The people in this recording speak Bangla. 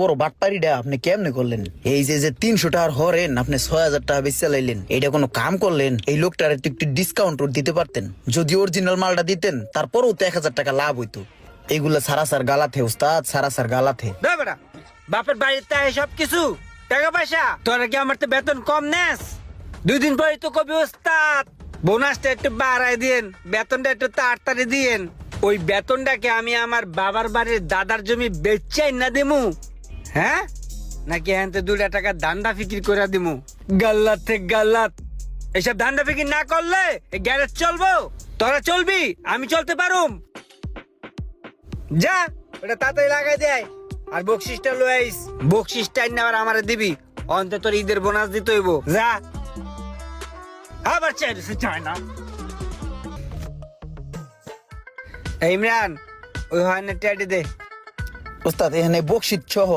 বড় বাটপারিটা আপনি কেমনে করলেন? এই যে 300 টাকার হরেন আপনি 6000 টাকা বেচে লাইলেন, এটা কোনো কাম করলেন? এই লোকটার একটু ডিসকাউন্ট দিতে পারতেন। যদি অরিজিনাল মালটা দিতেন তারপরেও তো 1000 টাকা লাভ হইতো। এইগুলা সারাসার গালাতে উস্তাদ, সারাসার গালাতে। বেটা বাপের বাড়িতে সব কিছু টাকা পয়সা, তোরা কি আমার তো বেতন কম নেস? 2 দিন পরে তো কবি ওস্তাদ বোনাসটা একটু বাড়াই দিয়েন, বেতনটা একটু তাড়াতাড়ি দিয়েন। ওই বেতনটাকে আমি আমার বাবার বাড়ির দাদার জমি বেচাই না দিমু, হ্যাঁ? নাকি হ্যাঁ 2 টাকা ধান্দা ফিকির করে দিমু? গাল্লাত থেকে গাল্লাত, এসব ধান্দা ফিকির না করলে এই গ্যারেজ চলবো? তোরা চলবি, আমি চলতে পারুম। যা ওটা তাড়াতাড়ি লাগাই দেয়, আর বকশিসটা লই আইস। বকশিসটা আবার আমারে দিবি, অন্তত ঈদের বোনাস দিতে হইব। যা আবার চাই না। ইমরান ওই হয় না টেডি দে। ওস্তাদ এখানে বকশিট সহ